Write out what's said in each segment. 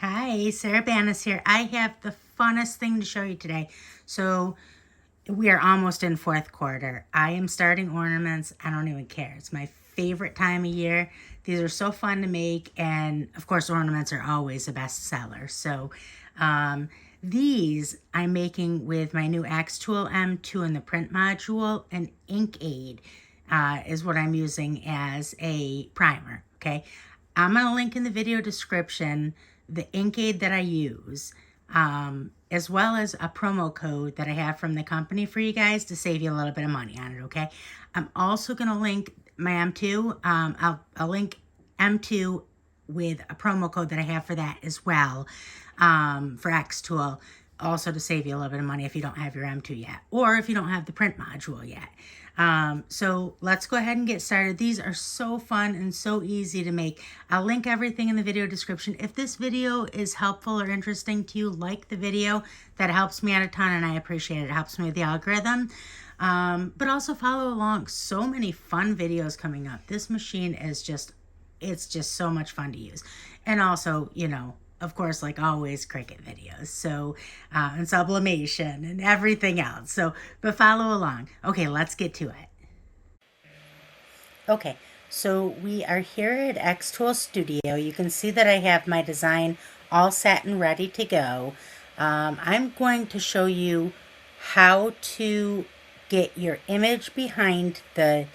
Hi, Sarah Banas here. I have the funnest thing to show you today. So we are almost in fourth quarter. I am starting ornaments. I don't even care. It's my favorite time of year. These are so fun to make. And of course, ornaments are always a bestseller. So these I'm making with my new XTool M2 in the print module, and InkAID is what I'm using as a primer. Okay. I'm going to link in the video description the InkAID that I use, as well as a promo code that I have from the company for you guys to save you a little bit of money on it, okay? I'm also going to link my M2. I'll link M2 with a promo code that I have for that as well, for XTool, also to save you a little bit of money if you don't have your M2 yet, or if you don't have the print module yet. So let's go ahead and get started. These are so fun and so easy to make. I'll link everything in the video description. If this video is helpful or interesting to you, like the video. That helps me out a ton and I appreciate it. It helps me with the algorithm. But also follow along. So many fun videos coming up. This machine is it's just so much fun to use. And also, of course, like always, Cricut videos, so and sublimation and everything else. So, but follow along. Okay, let's get to it. Okay, so we are here at XTool Studio. You can see that I have my design all set and ready to go. I'm going to show you how to get your image behind the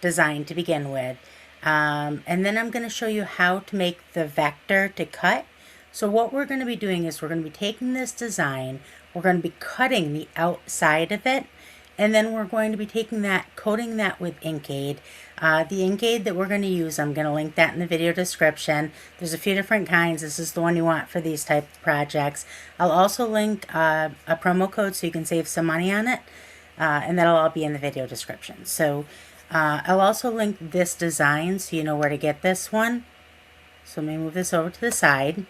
design to begin with. And then I'm going to show you how to make the vector to cut. So what we're going to be doing is we're going to be taking this design, we're going to be cutting the outside of it, and then we're going to be taking that, coating that with InkAID. The InkAID that we're going to use, I'm going to link that in the video description. There's a few different kinds. This is the one you want for these type of projects. I'll also link a promo code so you can save some money on it, and that'll all be in the video description. So I'll also link this design so you know where to get this one. So let me move this over to the side.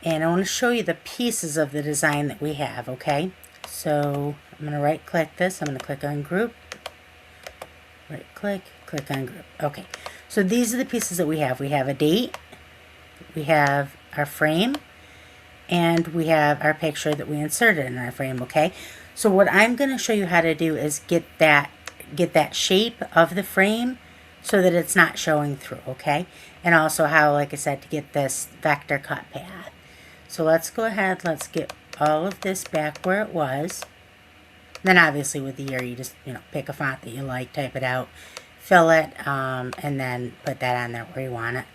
And I want to show you the pieces of the design that we have, okay? So I'm going to right click this. I'm going to click on group. Right click, click on group. Okay, so these are the pieces that we have. We have a date, we have our frame, and we have our picture that we inserted in our frame, okay? So what I'm going to show you how to do is get that shape of the frame so that it's not showing through, okay? And also how, like I said, to get this vector cut path. So let's go ahead, let's get all of this back where it was. Then obviously with the year, you just, pick a font that you like, type it out, fill it, and then put that on there where you want it.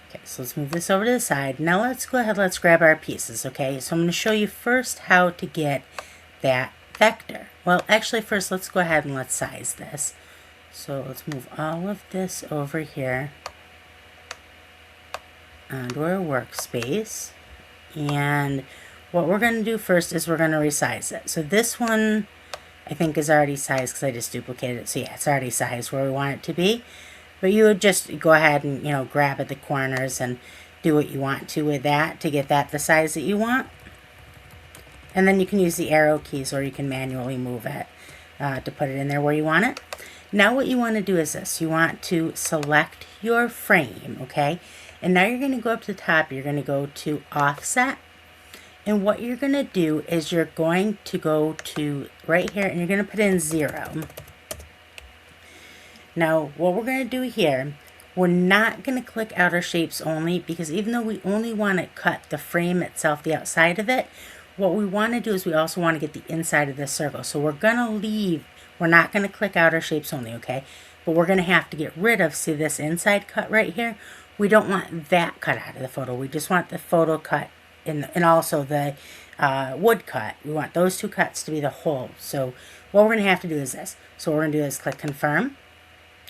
Okay, so let's move this over to the side. Now let's go ahead, let's grab our pieces, okay? So I'm going to show you first how to get that vector. Well, actually first let's go ahead and let's size this. So let's move all of this over here onto our workspace. And what we're going to do first is we're going to resize it. So this one I think is already sized because I just duplicated it. So yeah, it's already sized where we want it to be. But you would just go ahead and, grab at the corners and do what you want to with that to get that the size that you want. And then you can use the arrow keys or you can manually move it to put it in there where you want it. Now what you want to do is this. You want to select your frame, okay? And now you're going to go up to the top. You're going to go to offset. And what you're going to do is you're going to go to right here and you're going to put in 0. Now what we're going to do here, we're not going to click outer shapes only, because even though we only want to cut the frame itself, the outside of it, what we want to do is we also want to get the inside of this circle. So we're going to leave, we're not going to click outer shapes only, okay? But we're going to have to get rid of, see this inside cut right here? We don't want that cut out of the photo. We just want the photo cut and also the wood cut. We want those two cuts to be the whole. So what we're going to have to do is this. So what we're going to do is click confirm.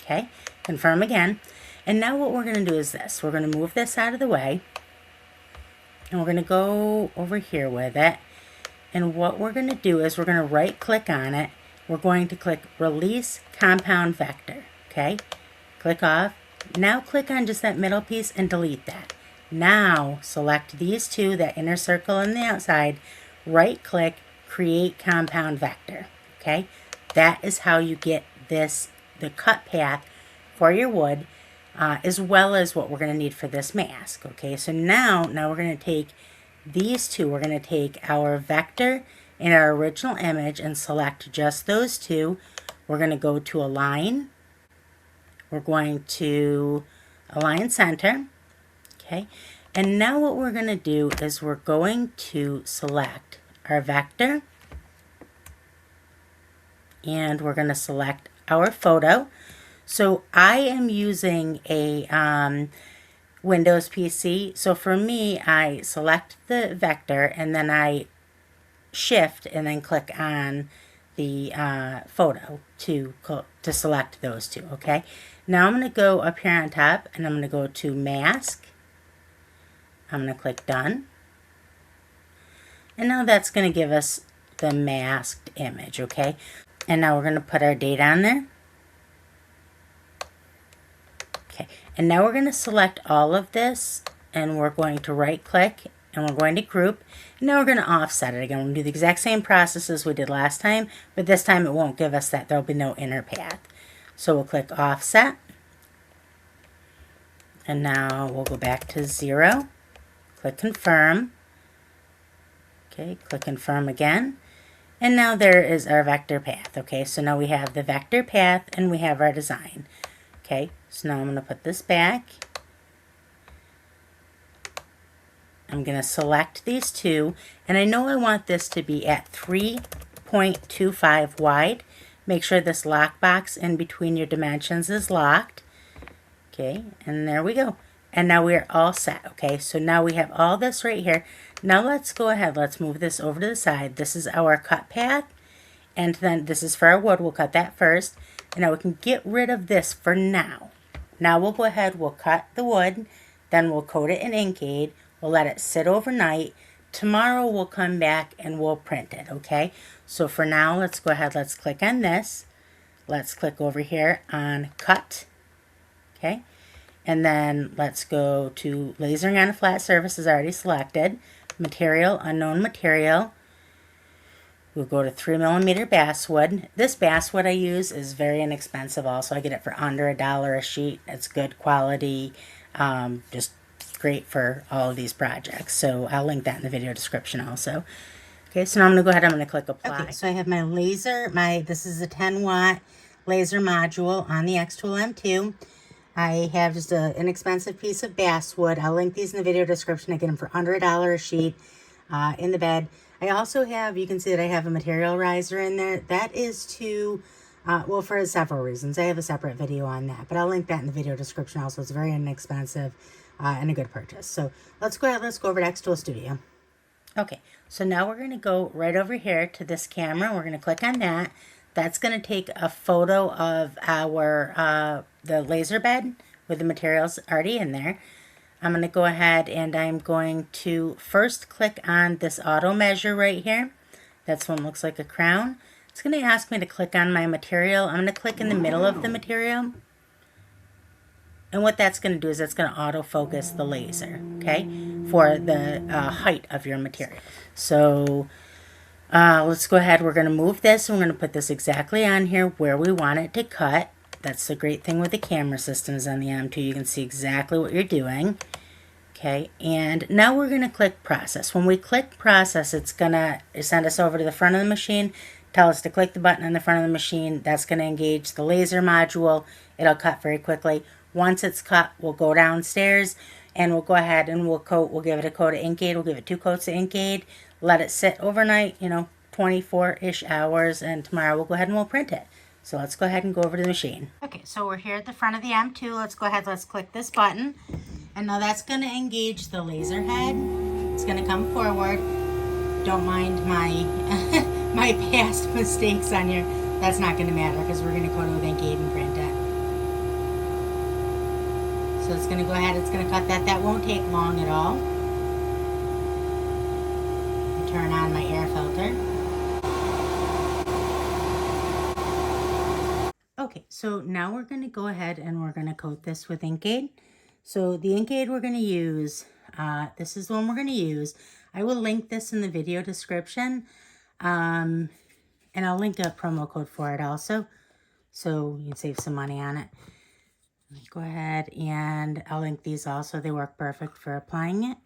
Okay, confirm again. And now what we're going to do is this. We're going to move this out of the way. And we're going to go over here with it. And what we're going to do is we're going to right click on it. We're going to click release compound vector. Okay, click off. Now click on just that middle piece and delete that. Now select these two, that inner circle and the outside, right click, create compound vector. Okay, that is how you get this, the cut path for your wood. as well as what we're going to need for this mask. Okay, so now we're going to take these two. We're going to take our vector and our original image and select just those two. We're going to go to Align. We're going to Align Center. Okay, and now what we're going to do is we're going to select our vector and we're going to select our photo. So I am using a Windows PC. So for me, I select the vector and then I shift and then click on the photo to select those two. Okay. Now I'm going to go up here on top and I'm going to go to Mask. I'm going to click Done. And now that's going to give us the masked image. Okay. And now we're going to put our date on there. Okay, and now we're going to select all of this and we're going to right click and we're going to group. And now we're going to offset it again. We're going to do the exact same process as we did last time, but this time it won't give us that. There'll be no inner path. So we'll click offset. And now we'll go back to 0. Click confirm. Okay, click confirm again. And now there is our vector path. Okay, so now we have the vector path and we have our design. Okay, so now I'm going to put this back. I'm going to select these two, and I know I want this to be at 3.25 wide. Make sure this lockbox in between your dimensions is locked. Okay, and there we go. And now we're all set. Okay, so now we have all this right here. Now let's go ahead. Let's move this over to the side. This is our cut path, and then this is for our wood. We'll cut that first. And now we can get rid of this for now. Now we'll go ahead, we'll cut the wood, then we'll coat it in InkAID, we'll let it sit overnight. Tomorrow we'll come back and we'll print it, okay? So for now, let's go ahead, let's click on this. Let's click over here on Cut, okay? And then let's go to Lasering on a Flat Surface is already selected. Material, Unknown Material. We'll go to 3mm basswood. This basswood I use is very inexpensive also. I get it for under $1 a sheet. It's good quality, just great for all of these projects. So I'll link that in the video description also. Okay, so now I'm going to go ahead and I'm going to click Apply. Okay, so I have my laser, this is a 10-watt laser module on the XTool M2. I have just an inexpensive piece of basswood. I'll link these in the video description. I get them for under $1 a sheet in the bed. I also have, you can see that I have a material riser in there. That is to, well, for several reasons. I have a separate video on that, but I'll link that in the video description also. It's very inexpensive and a good purchase. So let's go ahead, let's go over to XTool Studio. Okay, so now we're going to go right over here to this camera. We're going to click on that. That's going to take a photo of our, the laser bed with the materials already in there. I'm going to go ahead and I'm going to first click on this auto measure right here. That's one looks like a crown. It's going to ask me to click on my material. I'm going to click in the middle of the material. And what that's going to do is it's going to autofocus the laser, okay, for the height of your material. So let's go ahead. We're going to move this and we're going to put this exactly on here where we want it to cut. That's the great thing with the camera systems on the M2. You can see exactly what you're doing. Okay, and now we're going to click Process. When we click Process, it's going to send us over to the front of the machine, tell us to click the button on the front of the machine. That's going to engage the laser module. It'll cut very quickly. Once it's cut, we'll go downstairs and we'll go ahead and we'll coat. We'll give it a coat of InkAID. We'll give it 2 coats of InkAID. Let it sit overnight, 24-ish hours, and tomorrow we'll go ahead and we'll print it. So let's go ahead and go over to the machine. Okay, so we're here at the front of the M2. Let's go ahead, let's click this button. And now that's going to engage the laser head. It's going to come forward. Don't mind my my past mistakes on here. That's not going to matter because we're going to go to InkAID and print it. So it's going to go ahead, it's going to cut that. That won't take long at all. Turn on my air filter. Okay, so now we're going to go ahead and we're going to coat this with InkAID. So the InkAID we're going to use, this is the one we're going to use. I will link this in the video description, and I'll link a promo code for it also, so you can save some money on it. Go ahead and I'll link these also. They work perfect for applying it.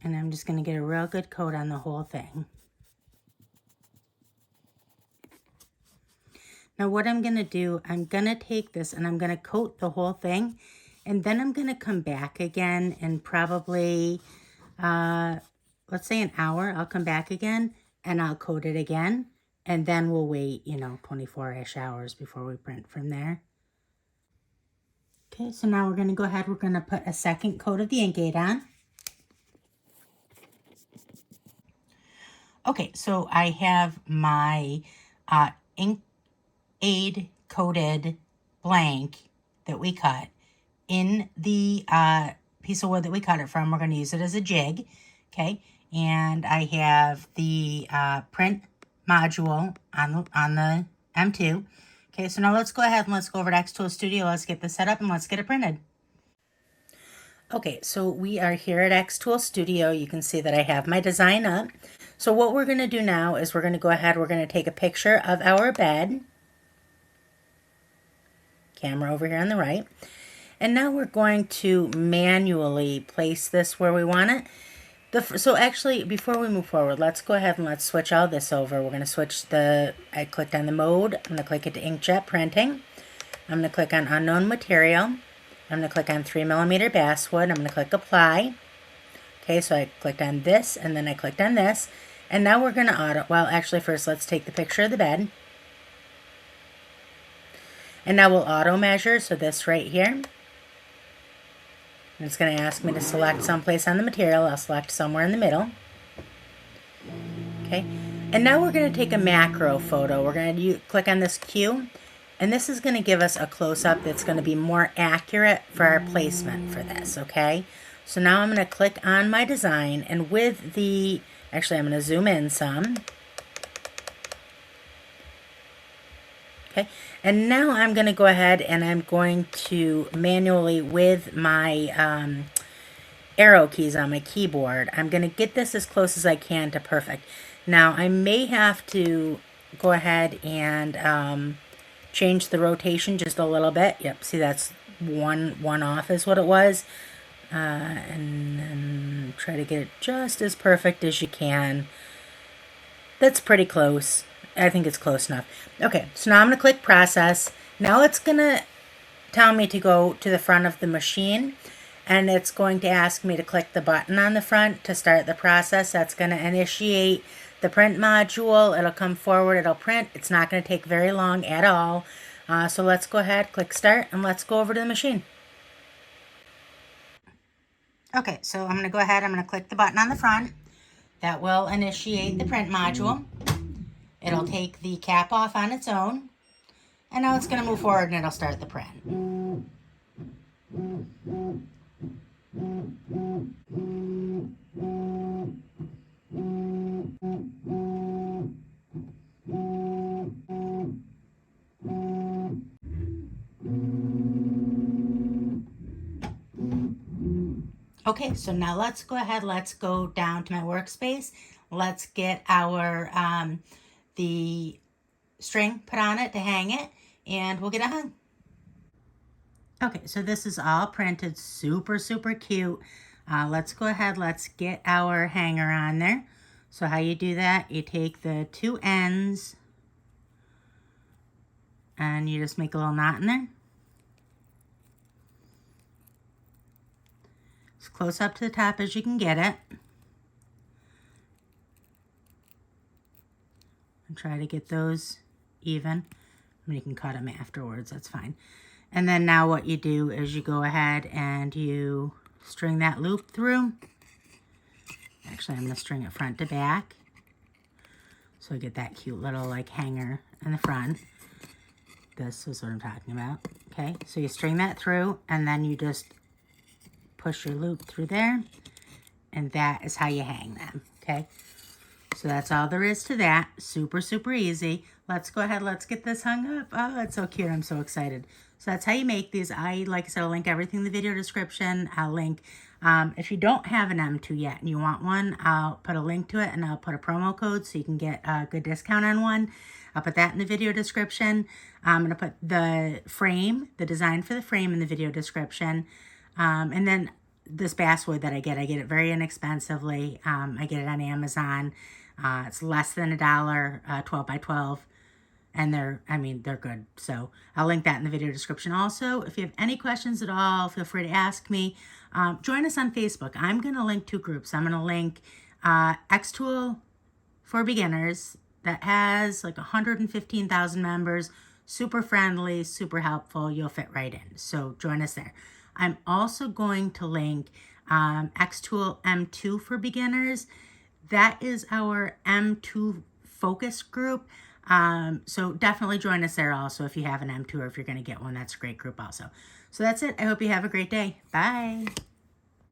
And I'm just going to get a real good coat on the whole thing. Now what I'm going to do, I'm going to take this and I'm going to coat the whole thing. And then I'm going to come back again and probably, let's say an hour, I'll come back again and I'll coat it again. And then we'll wait, 24-ish hours before we print from there. Okay, so now we're going to go ahead, we're going to put a second coat of the InkAID on. Okay, so I have my InkAID coated blank that we cut in the piece of wood that we cut it from. We're going to use it as a jig, okay? And I have the print module on the M2. Okay, so now let's go ahead and let's go over to XTool Studio. Let's get this set up and let's get it printed. Okay, so we are here at XTool Studio. You can see that I have my design up. So what we're going to do now is we're going to go ahead, we're going to take a picture of our bed. Camera over here on the right. And now we're going to manually place this where we want it. So actually, before we move forward, let's go ahead and let's switch all this over. We're going to switch I clicked on the mode. I'm going to click it to inkjet printing. I'm going to click on unknown material. I'm going to click on 3mm basswood. I'm going to click apply. Okay, so I clicked on this and then I clicked on this. And now we're going to actually first let's take the picture of the bed. And now we'll auto measure, so this right here. And it's going to ask me to select someplace on the material. I'll select somewhere in the middle. Okay, and now we're going to take a macro photo. We're going to click on this Q, and this is going to give us a close-up that's going to be more accurate for our placement for this, okay? So now I'm going to click on my design, and with the, actually I'm going to zoom in some. Okay, and now I'm going to go ahead and I'm going to manually, with my arrow keys on my keyboard, I'm going to get this as close as I can to perfect. Now I may have to go ahead and change the rotation just a little bit. Yep, see that's one off is what it was. And then try to get it just as perfect as you can. That's pretty close. I think it's close enough. Okay, so now I'm going to click process. Now it's going to tell me to go to the front of the machine, and it's going to ask me to click the button on the front to start the process. That's going to initiate the print module. It'll come forward, it'll print. It's not going to take very long at all. So let's go ahead, click start, and let's go over to the machine. Okay, so I'm going to go ahead, I'm going to click the button on the front. That will initiate the print module. It'll take the cap off on its own. And now it's going to move forward and it'll start the print. Okay, so now let's go ahead, let's go down to my workspace. Let's get our the string put on it to hang it, and we'll get it hung. Okay, so this is all printed, super, super cute. Let's go ahead, let's get our hanger on there. So how you do that, you take the two ends and you just make a little knot in there. As close up to the top as you can get it. And try to get those even. I mean, you can cut them afterwards, that's fine. And then now what you do is you go ahead and you string that loop through. Actually, I'm going to string it front to back. So I get that cute little like hanger in the front. This is what I'm talking about. Okay, so you string that through and then you just push your loop through there. And that is how you hang them, okay? So that's all there is to that. Super, super easy. Let's go ahead. Let's get this hung up. Oh, it's so cute. I'm so excited. So that's how you make these. Like I said, I'll link everything in the video description. I'll link If you don't have an M2 yet and you want one, I'll put a link to it and I'll put a promo code so you can get a good discount on one. I'll put that in the video description. I'm going to put the frame, the design for the frame in the video description. And then this basswood that I get it very inexpensively. I get it on Amazon. It's less than $1, 12 by 12. And they're good. So I'll link that in the video description. Also, if you have any questions at all, feel free to ask me. Join us on Facebook. I'm going to link 2 groups. I'm going to link XTool for beginners that has like 115,000 members, super friendly, super helpful. You'll fit right in. So join us there. I'm also going to link XTool M2 for beginners. That is our M2 focus group. So definitely join us there also if you have an M2 or if you're going to get one. That's a great group also. So that's it. I hope you have a great day. Bye.